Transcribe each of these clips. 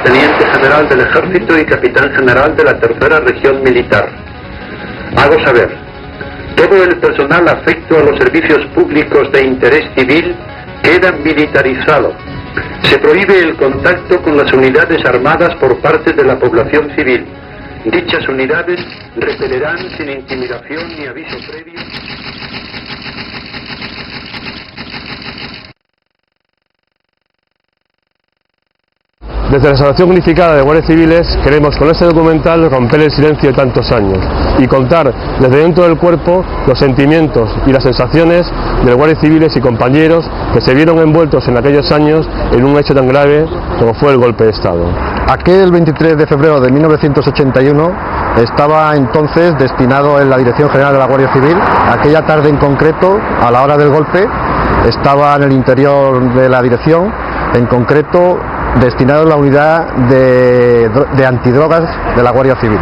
Teniente General del Ejército y Capitán General de la Tercera Región Militar. Hago saber, todo el personal afecto a los servicios públicos de interés civil queda militarizado. Se prohíbe el contacto con las unidades armadas por parte de la población civil. Dichas unidades repelerán sin intimidación ni aviso previo. Desde la Asociación Unificada de Guardias Civiles queremos con este documental romper el silencio de tantos años y contar desde dentro del cuerpo los sentimientos y las sensaciones de los guardias civiles y compañeros que se vieron envueltos en aquellos años en un hecho tan grave como fue el golpe de Estado. Aquel 23 de febrero de 1981 estaba entonces destinado en la Dirección General de la Guardia Civil. Aquella tarde en concreto, a la hora del golpe, estaba en el interior de la dirección, en concreto destinado a la unidad de antidrogas de la Guardia Civil.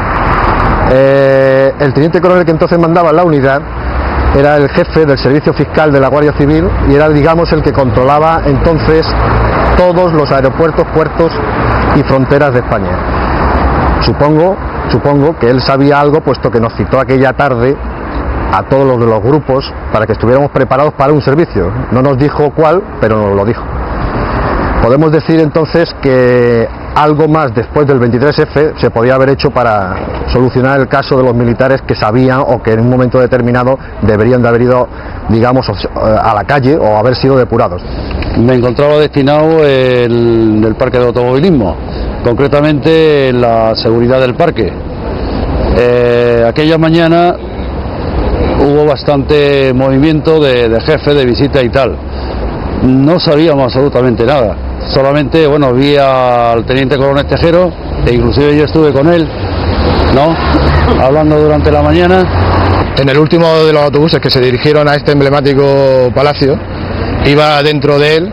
El teniente coronel que entonces mandaba la unidad era el jefe del servicio fiscal de la Guardia Civil y era, digamos, el que controlaba entonces todos los aeropuertos, puertos y fronteras de España. Supongo que él sabía algo, puesto que nos citó aquella tarde a todos los de los grupos para que estuviéramos preparados para un servicio. No nos dijo cuál, pero nos lo dijo. Podemos decir entonces que algo más después del 23F se podía haber hecho para solucionar el caso de los militares que sabían o que en un momento determinado deberían de haber ido, digamos, a la calle o haber sido depurados. Me encontraba destinado en el parque de automovilismo, concretamente en la seguridad del parque. Aquella mañana hubo bastante movimiento de jefe, de visita y tal. No sabíamos absolutamente nada. Solamente, bueno, vi al teniente coronel Tejero, e inclusive yo estuve con él, ¿no?, hablando durante la mañana. En el último de los autobuses que se dirigieron a este emblemático palacio, iba dentro de él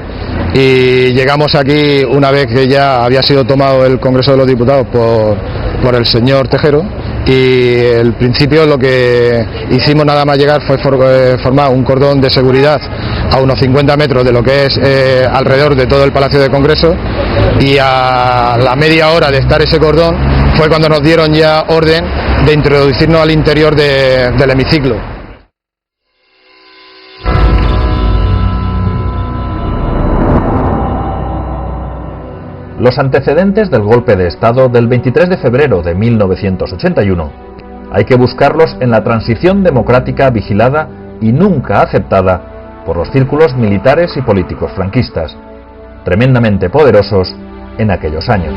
y llegamos aquí una vez que ya había sido tomado el Congreso de los Diputados por el señor Tejero, y el principio lo que hicimos nada más llegar fue formar un cordón de seguridad a unos 50 metros de lo que es alrededor de todo el Palacio de Congreso, y a la media hora de estar ese cordón fue cuando nos dieron ya orden de introducirnos al interior del hemiciclo. Los antecedentes del golpe de Estado del 23 de febrero de 1981 hay que buscarlos en la transición democrática vigilada y nunca aceptada por los círculos militares y políticos franquistas, tremendamente poderosos en aquellos años.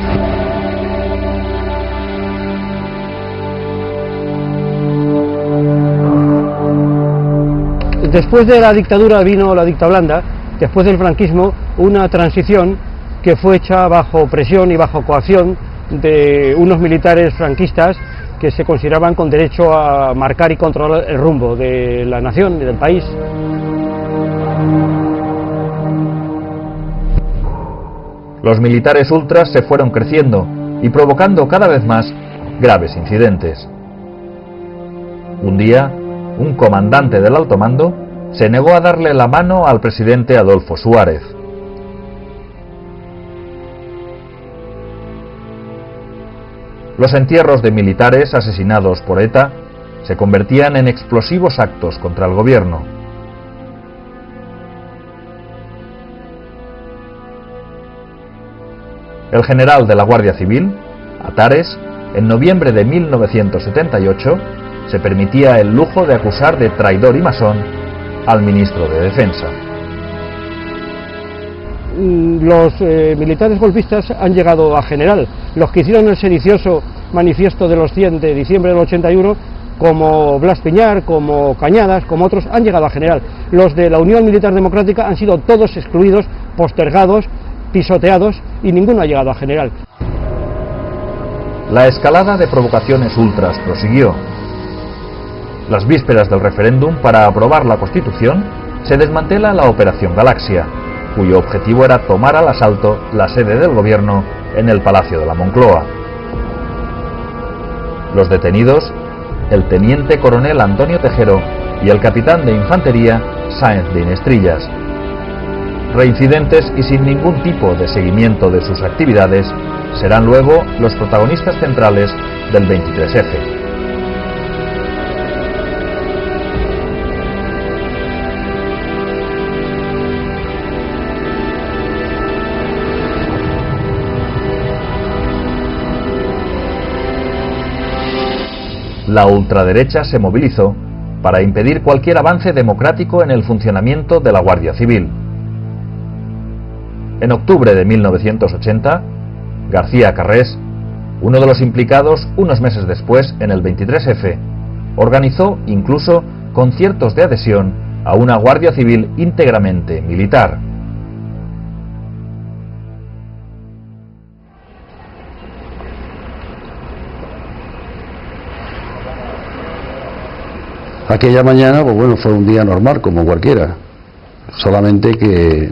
Después de la dictadura vino la dicta blanda, después del franquismo una transición que fue hecha bajo presión y bajo coacción de unos militares franquistas que se consideraban con derecho a marcar y controlar el rumbo de la nación y del país. Los militares ultras se fueron creciendo y provocando cada vez más graves incidentes. Un día, un comandante del alto mando se negó a darle la mano al presidente Adolfo Suárez. Los entierros de militares asesinados por ETA se convertían en explosivos actos contra el gobierno. El general de la Guardia Civil, Atares, en noviembre de 1978, se permitía el lujo de acusar de traidor y masón al ministro de Defensa. Los militares golpistas han llegado a general. Los que hicieron el sedicioso manifiesto de los 100 de diciembre del 81, como Blas Piñar, como Cañadas, como otros, han llegado a general. Los de la Unión Militar Democrática han sido todos excluidos, postergados, pisoteados, y ninguno ha llegado a general. La escalada de provocaciones ultras prosiguió. Las vísperas del referéndum para aprobar la Constitución, se desmantela la Operación Galaxia, cuyo objetivo era tomar al asalto la sede del gobierno en el Palacio de la Moncloa. Los detenidos, el teniente coronel Antonio Tejero y el capitán de infantería Sáenz de Inestrillas. reincidentes y sin ningún tipo de seguimiento de sus actividades, serán luego los protagonistas centrales del 23F. La ultraderecha se movilizó para impedir cualquier avance democrático en el funcionamiento de la Guardia Civil. En octubre de 1980, García Carrés, uno de los implicados unos meses después en el 23F, organizó incluso conciertos de adhesión a una Guardia Civil íntegramente militar. Aquella mañana, pues bueno, fue un día normal, como cualquiera. Solamente que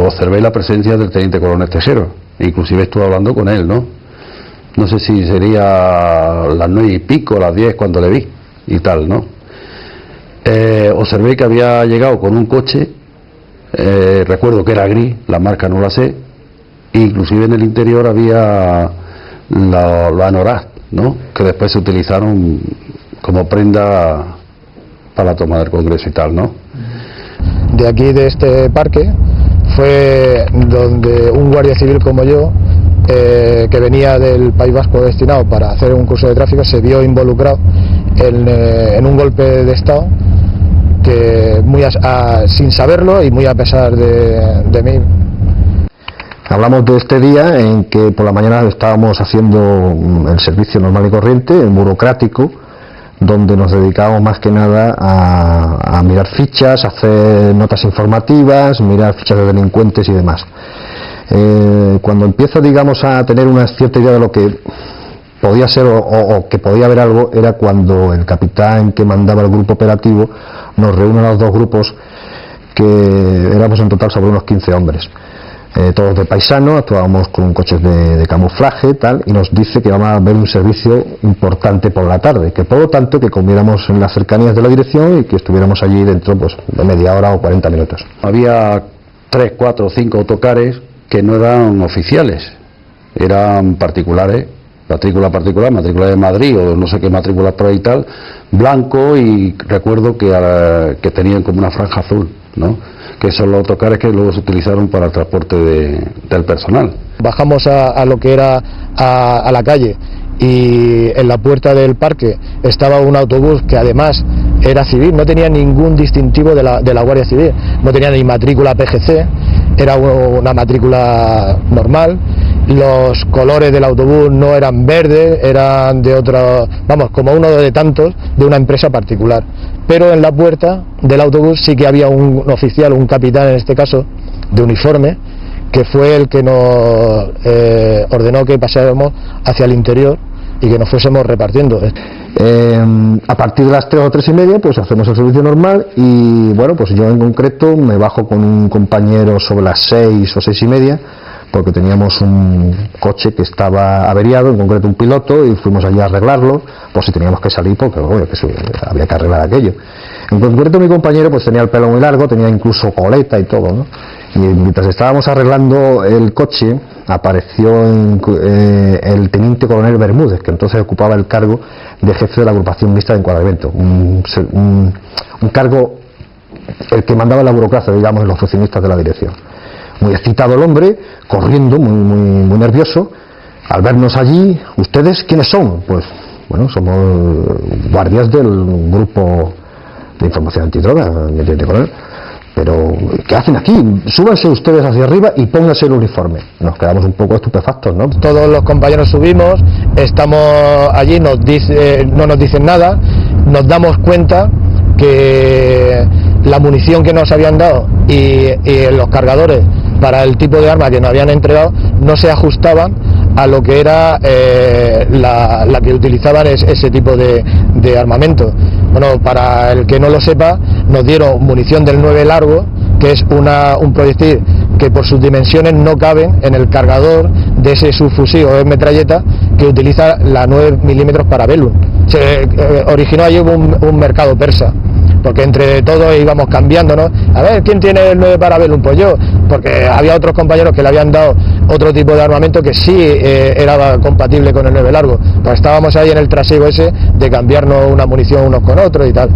observé la presencia del teniente coronel Tejero. Inclusive estuve hablando con él, ¿no? No sé si sería las 9 y pico, las 10 cuando le vi y tal, ¿no? Observé que había llegado con un coche, recuerdo que era gris, la marca no la sé, inclusive en el interior había los anorak, ¿no?, que después se utilizaron como prenda para la toma del Congreso y tal, ¿no? De aquí, de este parque, fue donde un guardia civil como yo, que venía del País Vasco destinado para hacer un curso de tráfico, se vio involucrado en un golpe de Estado que sin saberlo y muy a pesar de mí. Hablamos de este día en que por la mañana estábamos haciendo el servicio normal y corriente, el burocrático, donde nos dedicábamos más que nada a mirar fichas, hacer notas informativas, mirar fichas de delincuentes y demás. Cuando empiezo, digamos, a tener una cierta idea de lo que podía ser o que podía haber algo, era cuando el capitán que mandaba el grupo operativo nos reúne a los dos grupos, que éramos en total sobre unos 15 hombres. Todos de paisano, actuábamos con coches de camuflaje, tal, y nos dice que vamos a ver un servicio importante por la tarde, que por lo tanto que comiéramos en las cercanías de la dirección y que estuviéramos allí dentro, pues, de media hora o 40 minutos. Había 3, 4 o 5 autocares que no eran oficiales, eran particulares, matrícula particular, matrícula de Madrid o no sé qué matrícula por ahí y tal, blanco, y recuerdo que tenían como una franja azul, ¿no?, que son los autocares que luego se utilizaron para el transporte del personal. Bajamos a lo que era a la calle, y en la puerta del parque estaba un autobús que además era civil, no tenía ningún distintivo de la Guardia Civil, no tenía ni matrícula PGC, era una matrícula normal. Los colores del autobús no eran verdes, eran de otro, vamos, como uno de tantos de una empresa particular. Pero en la puerta del autobús sí que había un oficial, un capitán en este caso, de uniforme, que fue el que nos ordenó que pasáramos hacia el interior y que nos fuésemos repartiendo. A partir de las 3 o 3 y media, pues hacemos el servicio normal, y bueno, pues yo en concreto me bajo con un compañero sobre las 6 o 6 y media, porque teníamos un coche que estaba averiado, en concreto un piloto, y fuimos allí a arreglarlo, por si teníamos que salir, porque bueno, había que arreglar aquello. En concreto mi compañero pues tenía el pelo muy largo, tenía incluso coleta y todo, ¿no? Y mientras estábamos arreglando el coche, apareció el teniente coronel Bermúdez, que entonces ocupaba el cargo de jefe de la agrupación mixta de encuadramiento, un cargo el que mandaba la burocracia, digamos, en los oficinistas de la dirección. Muy excitado el hombre, corriendo, muy nervioso. Al vernos allí, ¿ustedes quiénes son? Pues, bueno, somos guardias del grupo de información antidroga, teniente coronel. Pero, ¿qué hacen aquí? Súbanse ustedes hacia arriba y pónganse el uniforme. Nos quedamos un poco estupefactos, ¿no? Todos los compañeros subimos, estamos allí, no nos dicen nada, nos damos cuenta que la munición que nos habían dado y los cargadores para el tipo de arma que nos habían entregado no se ajustaban a lo que era la que utilizaban ese tipo de armamento. Bueno, para el que no lo sepa, nos dieron munición del 9 largo, que es un proyectil que por sus dimensiones no caben en el cargador de ese subfusil o metralleta que utiliza la 9 milímetros Parabellum. Se originó allí un mercado persa. porque entre todos íbamos cambiándonos, a ver, ¿quién tiene el 9 Parabellum? Pues yo, porque había otros compañeros que le habían dado otro tipo de armamento que sí era compatible con el 9 largo, pues estábamos ahí en el trasiego ese de cambiarnos una munición unos con otros y tal.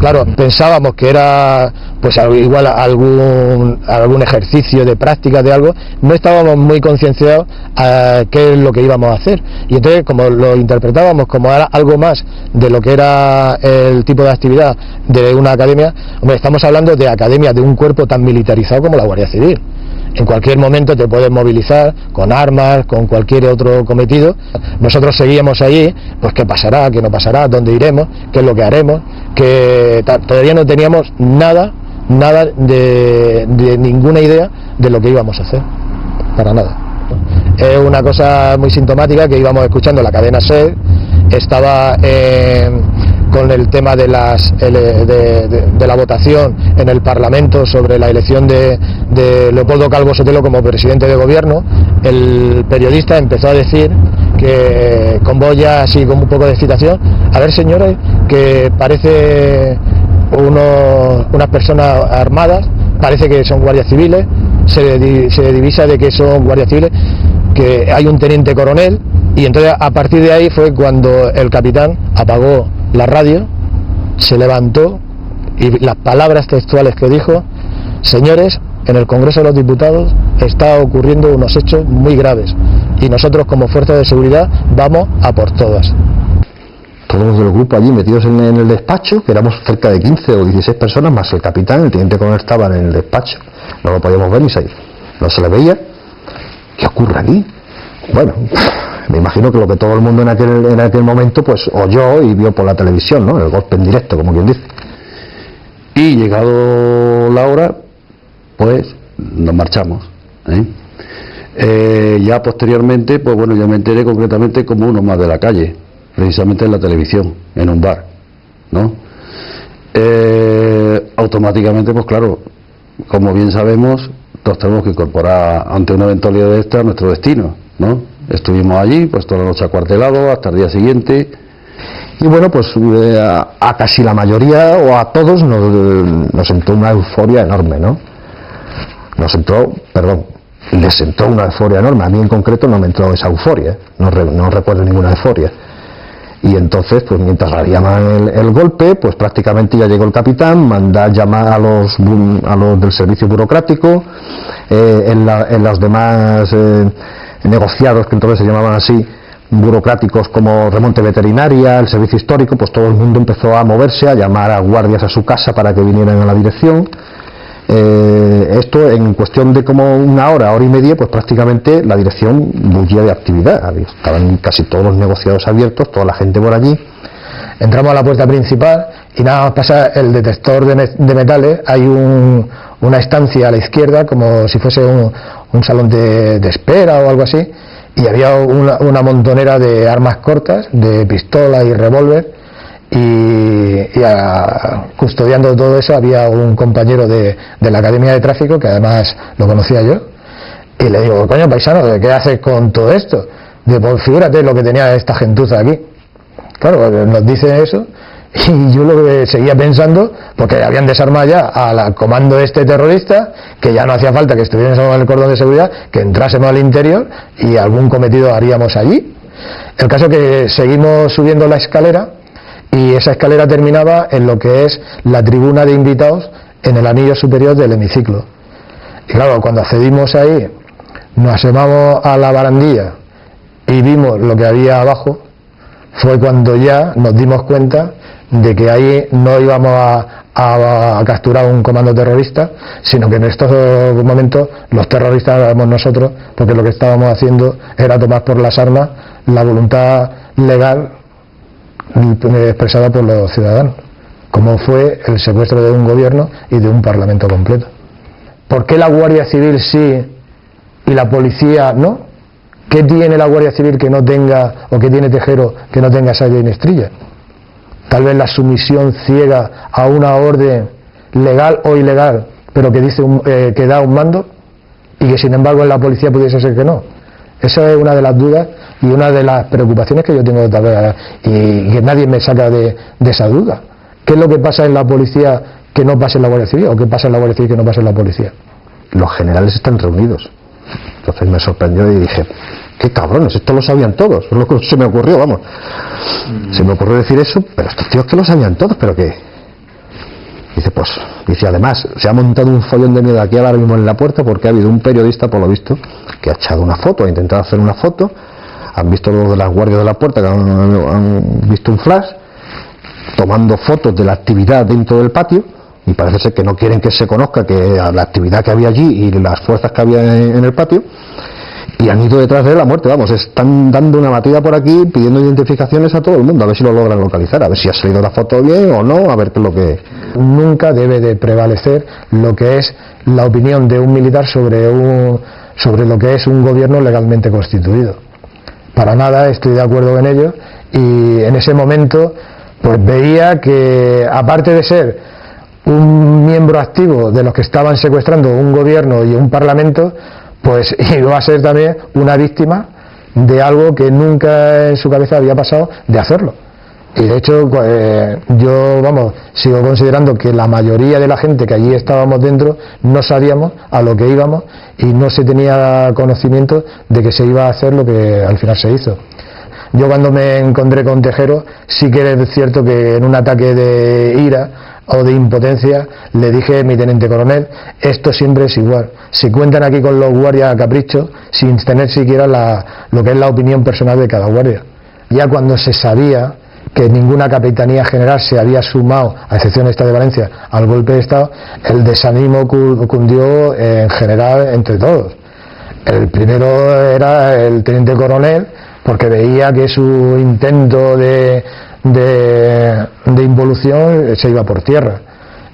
Claro, pensábamos que era pues igual algún ejercicio de práctica de algo, no estábamos muy concienciados a qué es lo que íbamos a hacer, y entonces como lo interpretábamos como era algo más de lo que era el tipo de actividad de una academia, hombre, estamos hablando de academia de un cuerpo tan militarizado como la Guardia Civil. En cualquier momento te puedes movilizar con armas, con cualquier otro cometido. Nosotros seguíamos allí, pues qué pasará, qué no pasará, dónde iremos, qué es lo que haremos, que todavía no teníamos nada de ninguna idea de lo que íbamos a hacer, para nada. Es una cosa muy sintomática que íbamos escuchando la cadena SER, estaba con el tema de la votación en el Parlamento sobre la elección de Leopoldo Calvo Sotelo como presidente de gobierno. El periodista empezó a decir que, con voz ya así con un poco de excitación, a ver señores, que parece unas personas armadas, parece que son guardias civiles, se divisa de que son guardias civiles, que hay un teniente coronel, y entonces a partir de ahí fue cuando el capitán apagó la radio, se levantó y las palabras textuales que dijo: señores, en el Congreso de los Diputados está ocurriendo unos hechos muy graves y nosotros como fuerza de seguridad vamos a por todas. Todos los del grupo allí metidos en el despacho, que éramos cerca de 15 o 16 personas, más el capitán, el teniente coronel estaban en el despacho, no lo podíamos ver ni salir, no se le veía. ¿Qué ocurre aquí? Bueno, me imagino que lo que todo el mundo en aquel momento pues oyó y vio por la televisión, ¿no? El golpe en directo, como quien dice. Y llegado la hora, pues nos marchamos, ya posteriormente, pues bueno, ya me enteré concretamente como uno más de la calle, precisamente en la televisión, en un bar, ¿no? Automáticamente, pues claro, como bien sabemos, nos tenemos que incorporar ante una eventualidad de esta a nuestro destino, ¿no? Estuvimos allí, pues toda la noche acuartelados hasta el día siguiente. Y bueno, pues a casi la mayoría o a todos nos entró una euforia enorme, ¿no? Les entró una euforia enorme. A mí en concreto no me entró esa euforia, no recuerdo ninguna euforia. Y entonces, pues mientras harían el golpe, pues prácticamente ya llegó el capitán, manda llamar a los del servicio burocrático, en los demás negociados, que entonces se llamaban así, burocráticos, como remonte veterinaria, el servicio histórico, pues todo el mundo empezó a moverse, a llamar a guardias a su casa para que vinieran a la dirección. Esto en cuestión de como una hora y media, pues prácticamente la dirección bullía de actividad. Estaban casi todos los negociados abiertos, toda la gente por allí. Entramos a la puerta principal y nada más pasa el detector de metales. Hay una estancia a la izquierda, como si fuese un salón de espera o algo así, y había una montonera de armas cortas, de pistola y revólver. Y custodiando todo eso había un compañero de la Academia de Tráfico, que además lo conocía yo, y le digo: coño, paisano, ¿qué haces con todo esto? Pues figúrate lo que tenía esta gentuza aquí. Claro, nos dicen eso, y yo lo que seguía pensando, porque habían desarmado ya al comando este terrorista, que ya no hacía falta que estuviéramos en el cordón de seguridad, que entrásemos al interior y algún cometido haríamos allí. El caso es que seguimos subiendo la escalera, y esa escalera terminaba en lo que es la tribuna de invitados en el anillo superior del hemiciclo. Y claro, cuando accedimos ahí, nos asomamos a la barandilla y vimos lo que había abajo, fue cuando ya nos dimos cuenta de que ahí no íbamos a capturar un comando terrorista, sino que en estos momentos los terroristas éramos nosotros, porque lo que estábamos haciendo era tomar por las armas la voluntad legal expresada por los ciudadanos, como fue el secuestro de un gobierno y de un parlamento completo. ¿Por qué la Guardia Civil sí y la policía no? ¿Qué tiene la Guardia Civil que no tenga, o qué tiene Tejero que no tenga Saya y Nestrilla? Tal vez la sumisión ciega a una orden legal o ilegal, pero que dice que da un mando, y que sin embargo en la policía pudiese ser que no. Esa es una de las dudas y una de las preocupaciones que yo tengo, y que nadie me saca de esa duda. ¿Qué es lo que pasa en la policía que no pasa en la Guardia Civil? ¿O qué pasa en la Guardia Civil que no pasa en la policía? Los generales están reunidos. Entonces me sorprendió y dije, qué cabrones, esto lo sabían todos. Es lo que se me ocurrió, vamos. Se me ocurrió decir eso, pero estos tíos que lo sabían todos, pero qué. Dice, además, se ha montado un follón de miedo aquí ahora mismo en la puerta porque ha habido un periodista, por lo visto, que ha echado una foto, ha intentado hacer una foto, han visto los de las guardias de la puerta que han visto un flash, tomando fotos de la actividad dentro del patio, y parece ser que no quieren que se conozca que la actividad que había allí y las fuerzas que había en el patio, y han ido detrás de la muerte, vamos, están dando una batida por aquí pidiendo identificaciones a todo el mundo, a ver si lo logran localizar, a ver si ha salido la foto bien o no, a ver qué es lo que... Nunca debe de prevalecer lo que es la opinión de un militar sobre lo que es un gobierno legalmente constituido. Para nada estoy de acuerdo en ello, y en ese momento pues veía que, aparte de ser un miembro activo de los que estaban secuestrando un gobierno y un parlamento, pues iba a ser también una víctima de algo que nunca en su cabeza había pasado de hacerlo. Y de hecho yo, vamos, sigo considerando que la mayoría de la gente que allí estábamos dentro no sabíamos a lo que íbamos y no se tenía conocimiento de que se iba a hacer lo que al final se hizo. Yo cuando me encontré con Tejero, sí que es cierto que en un ataque de ira o de impotencia le dije, mi teniente coronel, esto siempre es igual, se cuentan aquí con los guardias a capricho sin tener siquiera lo que es la opinión personal de cada guardia. Ya cuando se sabía que ninguna capitanía general se había sumado, a excepción esta de Valencia, al golpe de Estado, el desánimo cundió en general entre todos. El primero era el teniente coronel, porque veía que su intento de involución se iba por tierra.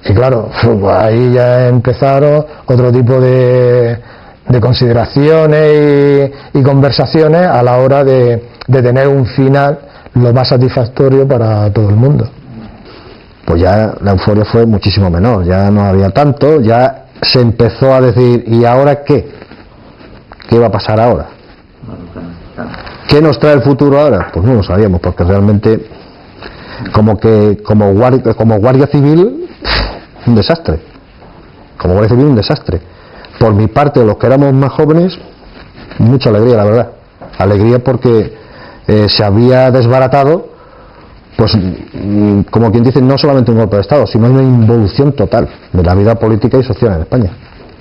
Y claro, ahí ya empezaron otro tipo de consideraciones y conversaciones a la hora de tener un final lo más satisfactorio para todo el mundo. Pues ya la euforia fue muchísimo menor, ya no había tanto, ya se empezó a decir, ¿y ahora qué? ¿Qué va a pasar ahora? ¿Qué nos trae el futuro ahora? Pues no lo sabíamos, porque realmente como guardia civil un desastre, como guardia civil un desastre. Por mi parte, los que éramos más jóvenes, mucha alegría, la verdad, alegría porque se había desbaratado, pues como quien dice, no solamente un golpe de Estado, sino una involución total de la vida política y social en España.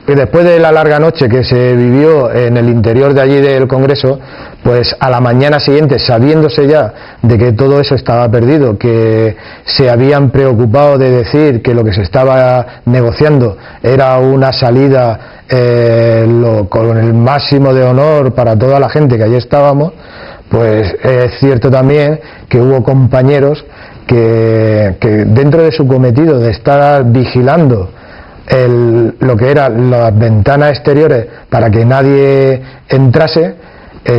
Y después de la larga noche que se vivió en el interior de allí del Congreso, pues a la mañana siguiente, sabiéndose ya de que todo eso estaba perdido, que se habían preocupado de decir que lo que se estaba negociando era una salida con el máximo de honor para toda la gente que allí estábamos, pues es cierto también que hubo compañeros que dentro de su cometido de estar vigilando lo que eran las ventanas exteriores para que nadie entrase,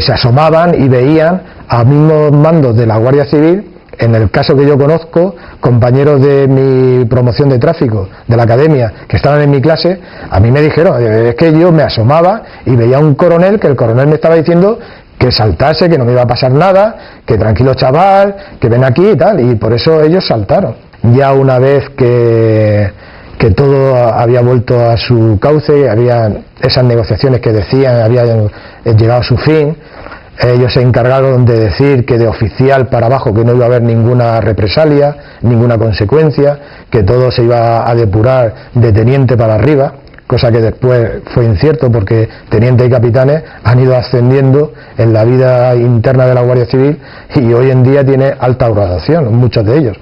se asomaban y veían a mismos mandos de la Guardia Civil. En el caso que yo conozco, compañeros de mi promoción de tráfico de la academia que estaban en mi clase, a mí me dijeron, es que yo me asomaba y veía a un coronel, que el coronel me estaba diciendo que saltase, que no me iba a pasar nada, que tranquilo chaval, que ven aquí y tal, y por eso ellos saltaron. Ya una vez que todo había vuelto a su cauce, había esas negociaciones que decían habían llegado a su fin, ellos se encargaron de decir que de oficial para abajo que no iba a haber ninguna represalia, ninguna consecuencia, que todo se iba a depurar de teniente para arriba, cosa que después fue incierto porque tenientes y capitanes han ido ascendiendo en la vida interna de la Guardia Civil y hoy en día tiene alta graduación, muchos de ellos.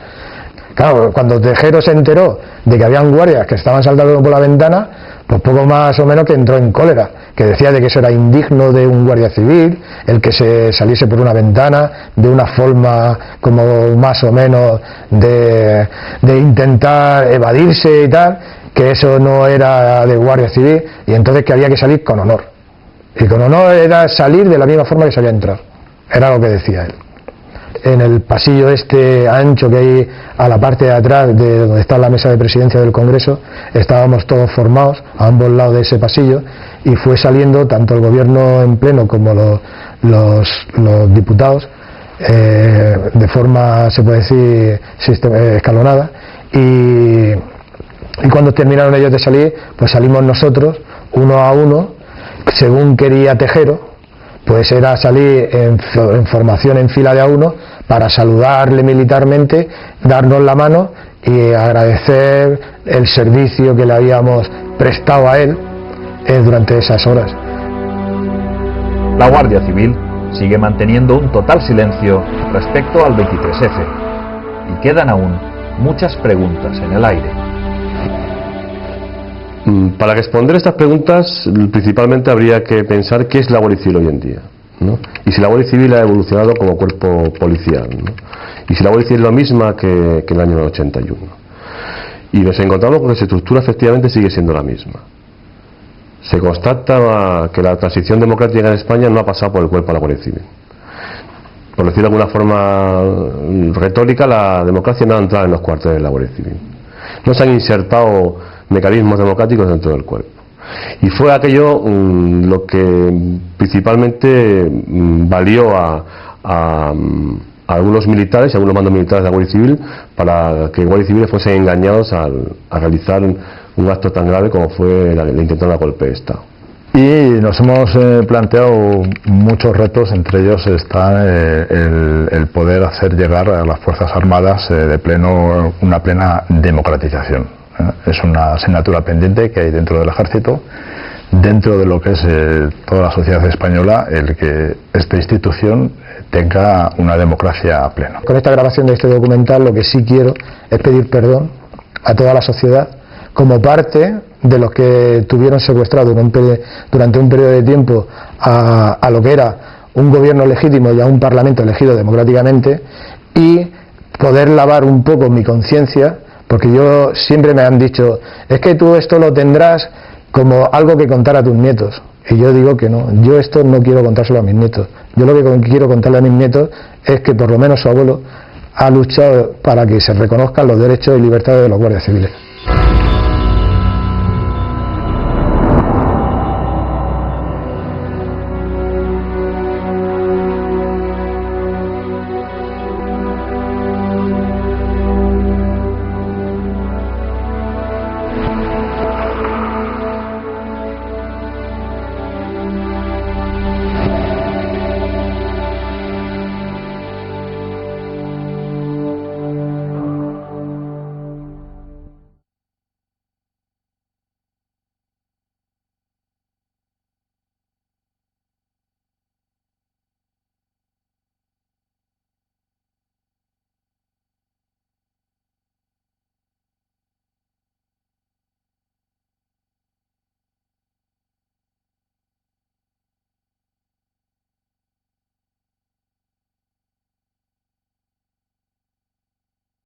Claro, cuando Tejero se enteró de que habían guardias que estaban saltando por la ventana, pues poco más o menos que entró en cólera, que decía de que eso era indigno de un guardia civil, el que se saliese por una ventana de una forma como más o menos de intentar evadirse y tal, que eso no era de guardia civil, y entonces que había que salir con honor. Y con honor era salir de la misma forma que se había entrado, era lo que decía él. En el pasillo este ancho que hay a la parte de atrás de donde está la mesa de presidencia del Congreso, estábamos todos formados a ambos lados de ese pasillo y fue saliendo tanto el gobierno en pleno como los diputados de forma, se puede decir, escalonada, y cuando terminaron ellos de salir, pues salimos nosotros, uno a uno, según quería Tejero, pues era salir en formación en fila de a uno para saludarle militarmente, darnos la mano y agradecer el servicio que le habíamos prestado a él durante esas horas. La Guardia Civil sigue manteniendo un total silencio respecto al 23F y quedan aún muchas preguntas en el aire. Para responder estas preguntas, principalmente habría que pensar qué es la Guardia Civil hoy en día, ¿no? Y si la Guardia Civil ha evolucionado como cuerpo policial, ¿no? Y si la Guardia Civil es la misma que en el año 81. Y nos encontramos con que su estructura efectivamente sigue siendo la misma. Se constata que la transición democrática en España no ha pasado por el cuerpo de la Guardia Civil. Por decirlo de alguna forma retórica, la democracia no ha entrado en los cuarteles de la Guardia Civil. No se han insertado mecanismos democráticos dentro del cuerpo. Y fue aquello lo que principalmente valió a algunos militares y algunos mandos militares de la Guardia Civil para que guardias civiles fuesen engañados a realizar un acto tan grave como fue el intento de golpe de Estado. Y nos hemos planteado muchos retos, entre ellos está el poder hacer llegar a las Fuerzas Armadas una plena democratización. Es una asignatura pendiente que hay dentro del Ejército, dentro de lo que es toda la sociedad española, el que esta institución tenga una democracia plena. Con esta grabación de este documental lo que sí quiero es pedir perdón a toda la sociedad como parte de los que tuvieron secuestrado durante un periodo de tiempo a lo que era un gobierno legítimo y a un parlamento elegido democráticamente, y poder lavar un poco mi conciencia, porque yo siempre me han dicho, es que tú esto lo tendrás como algo que contar a tus nietos, y yo digo que no, yo esto no quiero contárselo a mis nietos. Yo lo que quiero contarle a mis nietos es que por lo menos su abuelo ha luchado para que se reconozcan los derechos y libertades de los guardias civiles.